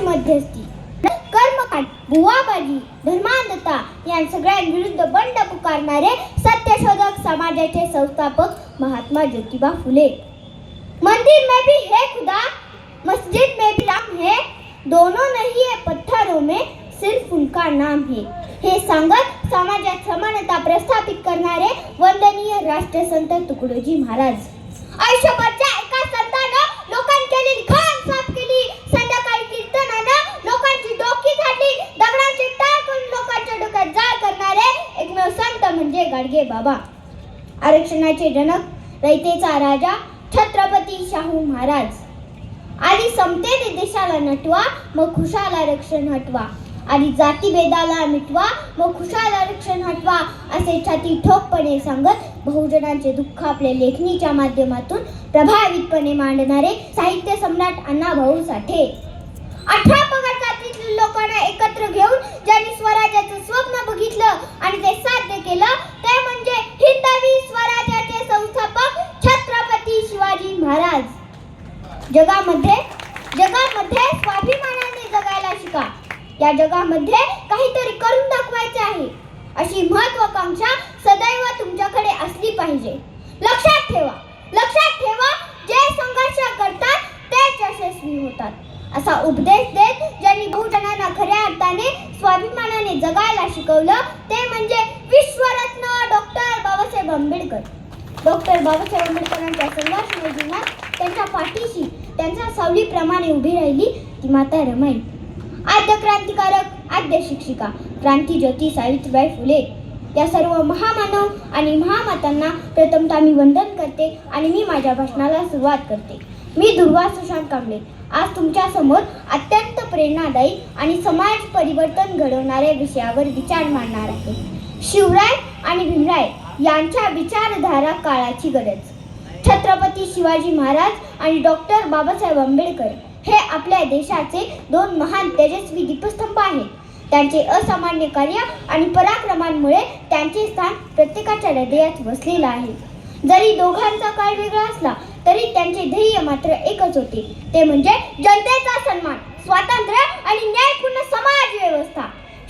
मध्यस्थी, कर्मकांड, बुवाबाजी, धर्मांधता या सगळ्यांविरुद्ध बंड पुकारणारे सत्यशोधक समाजाचे संस्थापक महात्मा ज्योतिबा फुले। मंदिर में भी है खुदा, मस्जिद में भी राम है, दोनों नहीं है पत्थरों में सिर्फ उनका नाम है। हे सांगत समाजात समानता प्रस्थापित करणारे वंदनीय राष्ट्रसंत तुकडोजी महाराज। आयुष्यभरच्या एका संतानं लोकांनी केलेली खाण साफ केली, संध्याकाळी कीर्तनानं लोकांची डोकी झाडली, दगडांची टाळ करून लोकांच्या डोक्यात जाळ करणारे एकमेव संत म्हणजे गाडगे बाबा। आरक्षणाचे जनक, रयतेचा राजा छत्रपती शाहू महाराज। आधी समतेने देशाला नटवा, मग खुशाल आरक्षण हटवा। आधी जातीभेदाला मिटवा, मग खुशाल आरक्षण हटवा, असे छाती ठोकपणे सांगत बहुजनांचे दुःख आपल्या लेखणीच्या माध्यमातून प्रभावितपणे मांडणारे साहित्य सम्राट अण्णाभाऊ साठे। 18 पगार जातीतील लोकांना एकत्र घेऊन ज्यांनी स्वराज्याचं स्वप्न बघितलं आणि ते साध्य केलं ते म्हणजे हिंदवी स्वराज्याचे संस्थापक छत्रपती शिवाजी महाराज। जगामध्ये स्वाभिमानाने जगायला शिका। या जगामध्ये काहीतरी करून दाखवायचे आहे अशी महत्त्वाकांक्षा सदैव तुमच्याकडे असली पाहिजे। लक्षात ठेवा जे संघर्ष करतात तेच यशस्वी होतात असा उपदेश देत ज्यांनी बहुजनांना खऱ्या अर्थाने स्वाभिमानाने जगायला शिकवलं ते म्हणजे विश्वरत्न डॉक्टर बाबासाहेब आंबेडकर। डॉक्टर बाबासाहेब आंबेडकरांच्या संघर्षमय जीवनात त्यांच्या पाठीशी त्यांच्या सावलीप्रमाणे उभी राहिली ती माता रमाई। आद्य क्रांतिकारक, आद्य शिक्षिका, क्रांतिज्योती सावित्रीबाई फुले या सर्व महामानव आणि महामातांना प्रथमतः मी वंदन करते आणि मी माझ्या भाषणाला सुरुवात करते। मी दुर्वा सुशांत कांबळे आज तुमच्या समोर अत्यंत प्रेरणादायी आणि समाज परिवर्तन घडवणाऱ्या विषयावर विचार मांडणार आहे। शिवराय आणि भीमराय यांच्या विचारधारा काळाची गरज। छत्रपती शिवाजी महाराज आणि डॉक्टर बाबासाहेब आंबेडकर हे आपल्या देशाचे दोन महान तेजस्वी दीपस्तंभ आहेत। त्यांचे असामान्य कार्य आणि पराक्रमांमुळे त्यांचे स्थान प्रत्येकाच्या हृदयात वसलेलं आहे। जरी दोघांचा काळ वेगळा असला तरी त्यांचे ध्येय मात्र एकच होते, ते म्हणजे जनतेचा सन्मान, स्वातंत्र्य आणि न्यायपूर्ण समाज व्यवस्था।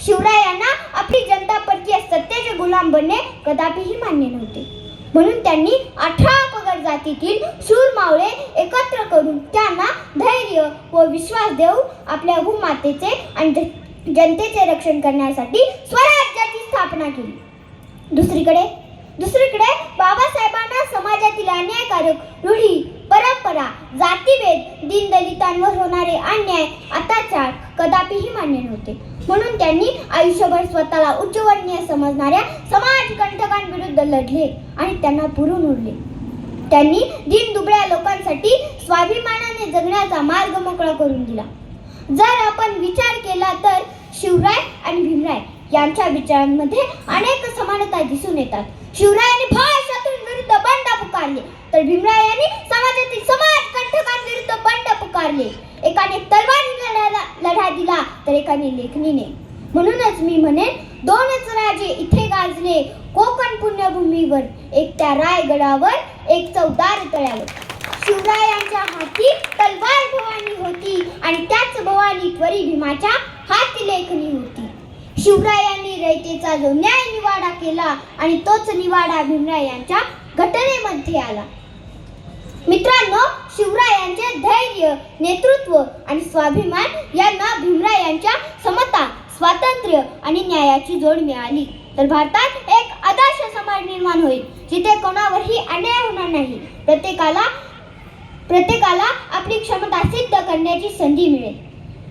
शिवरायांना आपली जनता परकीय सत्तेचे गुलाम बनणे कदापिही मान्य नव्हते, म्हणून त्यांनी 18 पगड जातीतील शूर मावळे एकत्र करून त्यांना धैर्य व विश्वास देऊन आपल्या भूमातेचे आणि जनतेचे रक्षण करण्यासाठी स्वराज्याची स्थापना केली। दुसरीकडे बाबासाहेबांना समाजातील अन्यायकारक रूढी, परंपरा, जातीभेद, दीनदलितांवर होणारे अन्याय, अत्याचार कदापिही मान्य नव्हते, म्हणून त्यांनी आयुष्यभर स्वतःला उच्चवर्णीय समजणाऱ्या समाजकंटकांविरुद्ध लढले आणि त्यांना पुरून उरले। त्यांनी दीनदुबळ्या लोकांसाठी स्वाभिमानाने जगण्याचा मार्ग मोकळा करून दिला। जर आपण विचार केला तर शिवराय आणि भीमराय यांच्या विचारांमध्ये अनेक समानता दिसून येतात। शिवरायांनी भय शत्रूंविरुद्ध बंड पुकारले तर भीमरायांनी समाजातील समाजकंटकांविरुद्ध बंड पुकारले। एकाने तलवारीने लढा दिला तर एकाने लेखणीने। म्हणूनच मी म्हणेन, दोनच राजे इथे गाजले कोकण पुण्यभूमीवर, एक त्या रायगडावर, एक चौदार तळ्यावर। शिवरायांच्या हाती तलवार भवानी होती आणि त्याच भवानी त्वरी भीमाच्या हाती लेखणी होती। शिवरायांनी रयतेचा जो न्याय निवाडा केला आणि तोच निवाडा भीमरायांच्या घटनेमध्ये आला। मित्रांनो, शिवरायांचे धैर्य, नेतृत्व आणि स्वाभिमान यांना भीमरायांच्या समता, स्वातंत्र्य आणि न्यायाची जोड मिळाली तर भारतात एक आदर्श समाज निर्माण होईल, जिथे कोणावरही अन्याय होणार नाही, प्रत्येकाला आपली क्षमता सिद्ध करण्याची संधी मिळेल।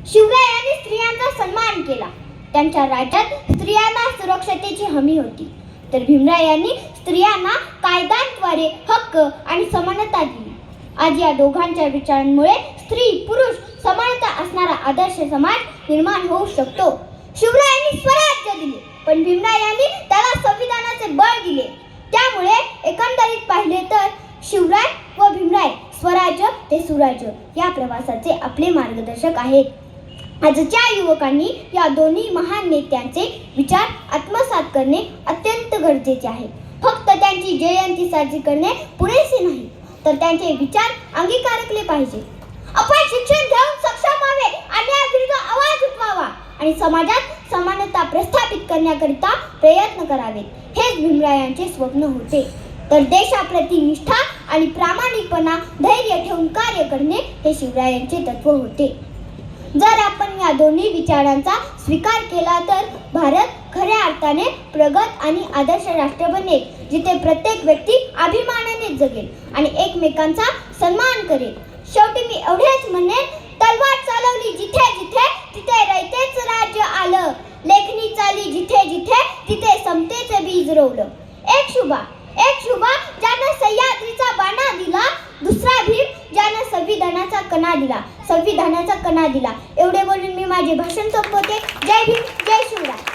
शिवरायांनी स्त्रियांचा सन्मान केला, त्यांच्या राज्यात स्त्रियांना सुरक्षतेची हमी होती, तर भीमरायांनी स्त्रियांना कायद्यांद्वारे हक्क आणि समानता दिली। आज या दोघांच्या विचारांमुळे स्त्री पुरुष समानता असणारा आदर्श समाज निर्माण होऊ शकतो। शिवरायांनी स्वराज्य दिले पण भीमरायांनी त्याला संविधानाचे बळ दिले। त्यामुळे एकंदरीत पाहिले तर शिवराय व भीमराय स्वराज्य ते सुराज्य या प्रवासाचे आपले मार्गदर्शक आहेत। आजच्या युवकांनी या दोन्ही महान नेत्यांचे विचार आत्मसात करणे अत्यंत गरजेचे आहे। फक्त त्यांची जयंती साजरी करणे पुरेसे नाही, तर त्यांचे विचार अंगीकारले पाहिजे। आपण शिक्षण घेऊन सक्षम व्हावे, अन्यायाविरुद्ध आणि समाजात समानता प्रस्थापित करण्याकरिता प्रयत्न करावेत हेच भीमरायांचे स्वप्न होते. तर देशाप्रती निष्ठा आणि प्रामाणिकपणा धैर्य ठेवून कार्य करणे हे शिवरायांचे तत्व होते. जर आपण या दोन्ही विचारांचा स्वीकार केला तर भारत खऱ्या अर्थाने प्रगत आणि आदर्श राष्ट्र बनेल, जिथे प्रत्येक व्यक्ती अभिमानाने जगेल आणि एकमेकांचा सन्मान करेल. शेवटी मी एवढेच म्हणेन, तलवार चालवली जिथे जिथे तिथे रयतेच राज्य आलं, लेखणी चाली जिथे जिथे तिथे समतेचे बीज रोवलं. एक शुभा ज्यानं सह्याद्रीचा बाणा दिला, दुसरा भीम ज्यानं संविधानाचा कणा दिला. एवढे बोलून मी माझे भाषण संपवते. जय भीम, जय शिवराय.